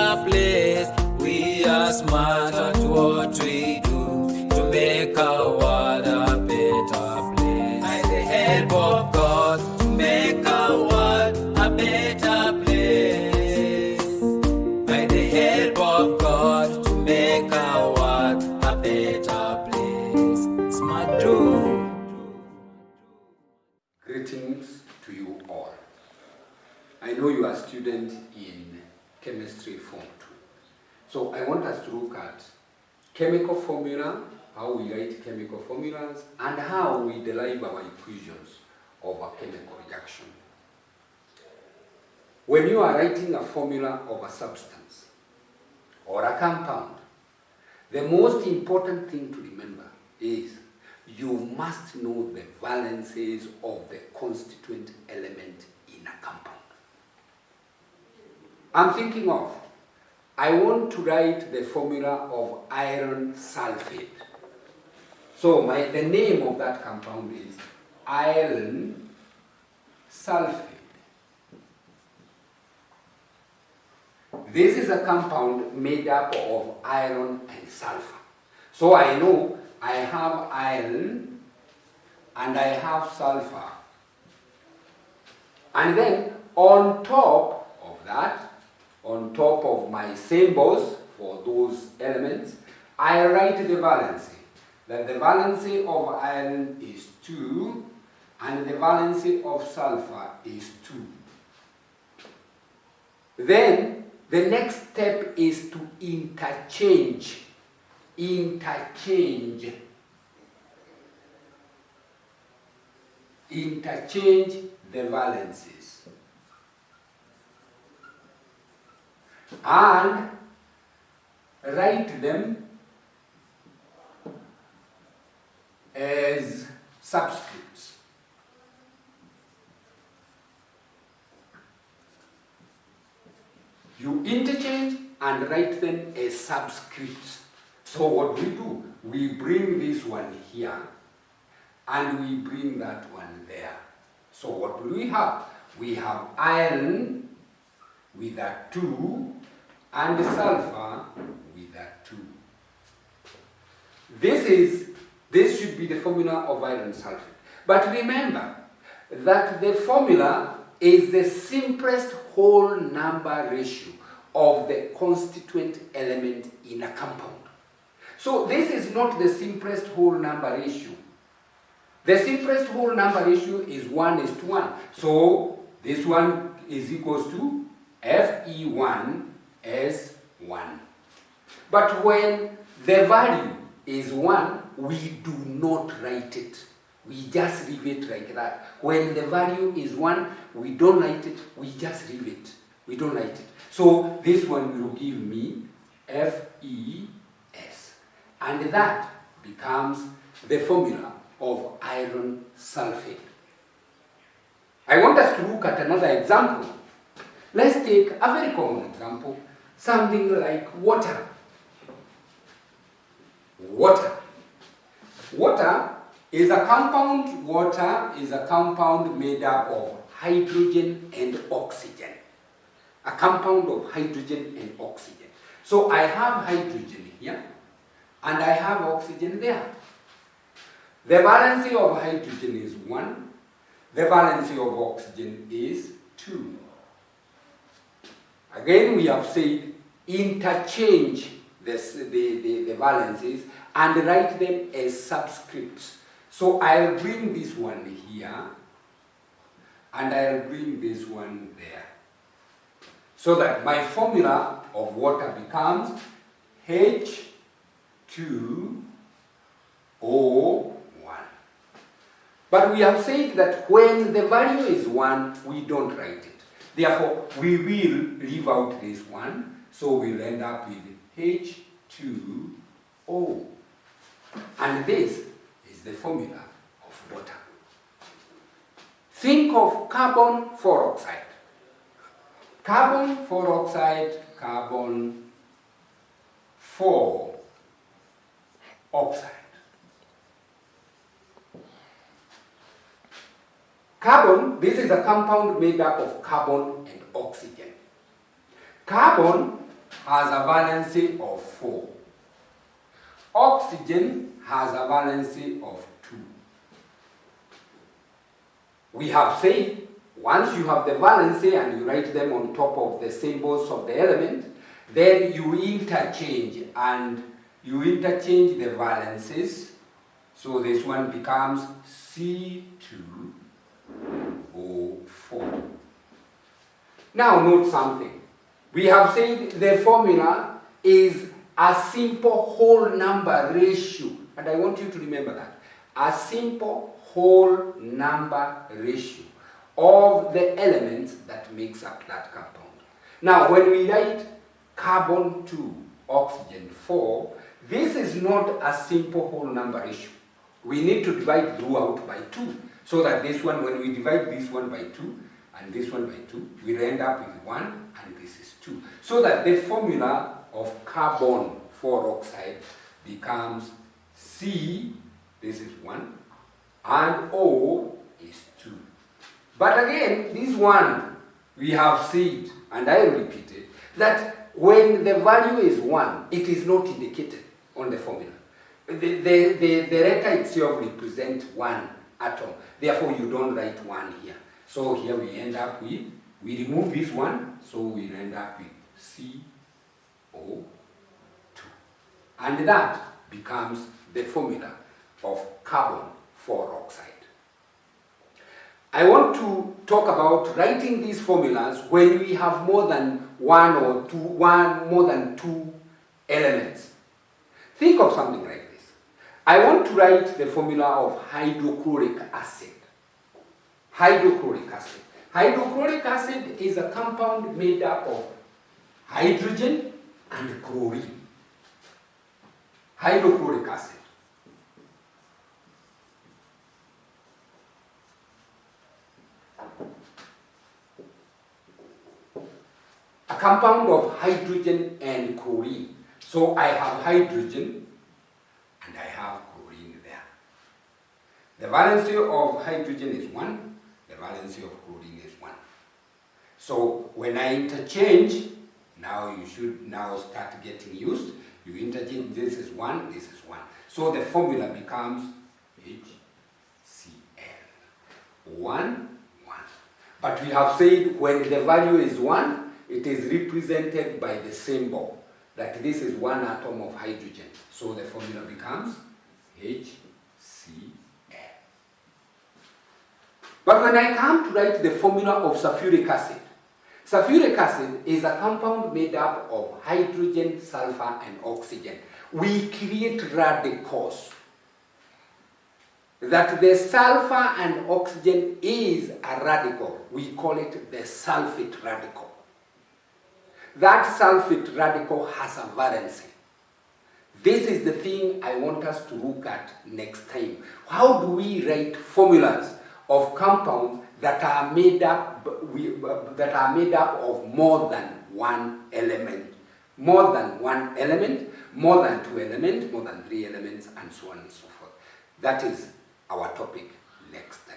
better place. We are smart at what we do to make our world a better place. By the help of God, to make our world a better place. By the help of God, to make our world a better place. Smart do. Greetings to you all. I know you are a student in chemistry form 2. So I want us to look at chemical formula, how we write chemical formulas, and how we derive our equations of a chemical reaction. When you are writing a formula of a substance or a compound, the most important thing to remember is you must know the valences of the constituent element in a compound. I'm thinking of, I want to write the formula of iron sulfate. So the name of that compound is iron sulfate. This is a compound made up of iron and sulfur. So I know I have iron and I have sulfur. And then on top of that, on top of my symbols for those elements, I write the valency. That the valency of iron is 2 and the valency of sulfur is 2. Then the next step is to interchange the valencies and write them as subscripts. You interchange and write them as subscripts. So what we do, we bring this one here and we bring that one there. So what do we have? We have iron with a 2 and sulfur with a 2. This should be the formula of iron sulfate. But remember that the formula is the simplest whole number ratio of the constituent element in a compound. So this is not the simplest whole number ratio. The simplest whole number ratio is 1:1. So this one is equals to Fe1S1. But when the value is 1, we do not write it. We just leave it like that. When the value is 1, we don't write it, we just leave it. We don't write it. So this one will give me Fe. And that becomes the formula of iron sulfate. I want us to look at another example. Let's take a very common example, something like water. Water is a compound made up of hydrogen and oxygen. A compound of hydrogen and oxygen. So I have hydrogen here and I have oxygen there. The valency of hydrogen is 1. The valency of oxygen is 2. Again, we have said interchange the valencies and write them as subscripts. So I'll bring this one here and I'll bring this one there. So that my formula of water becomes H2O1. But we have said that when the value is 1, we don't write it. Therefore, we will leave out this one. So we'll end up with H2O. And this is the formula of water. Think of carbon 4 oxide. Carbon 4 oxide, carbon 4 oxide. Carbon, this is a compound made up of carbon and oxygen. Carbon has a valency of 4. Oxygen has a valency of 2. We have said, once you have the valency and you write them on top of the symbols of the element, then you interchange the valencies. So this one becomes C2O4. Now note something. We have said the formula is a simple whole number ratio. And I want you to remember that. A simple whole number ratio of the elements that makes up that compound. Now when we write carbon 2, oxygen 4, this is not a simple whole number ratio. We need to divide throughout by 2. So that this one, when we divide this one by 2 and this one by 2, we end up with 1 and this is 2. So that the formula of carbon 4 oxide becomes C, this is 1, and O is 2. But again, this one, we have said, and I repeat it, that when the value is 1, it is not indicated on the formula. The letter itself represents 1 atom. Therefore, you don't write 1 here. So here we end up with, we remove this one, so we end up with CO2. And that becomes the formula of carbon 4 oxide. I want to talk about writing these formulas when we have more than more than two elements. Think of something like this. I want to write the formula of hydrochloric acid. Hydrochloric acid. Hydrochloric acid is a compound made up of hydrogen and chlorine. Hydrochloric acid. A compound of hydrogen and chlorine. So I have hydrogen and I have chlorine there. The valency of hydrogen is 1, the valency of chlorine is 1. So when I interchange, now you should now start getting used. You interchange, this is 1, this is 1. So the formula becomes HCl. 1, 1. But we have said when the value is 1, it is represented by the symbol that this is 1 atom of hydrogen. So the formula becomes HCl. But when I come to write the formula of sulfuric acid is a compound made up of hydrogen, sulfur, and oxygen. We create radicals. That the sulfur and oxygen is a radical. We call it the sulfate radical. That sulfate radical has a valency. This is the thing I want us to look at next time. How do we write formulas of compounds that are made up of more than one element? More than one element, more than 2 elements, more than 3 elements, and so on and so forth. That is our topic next time.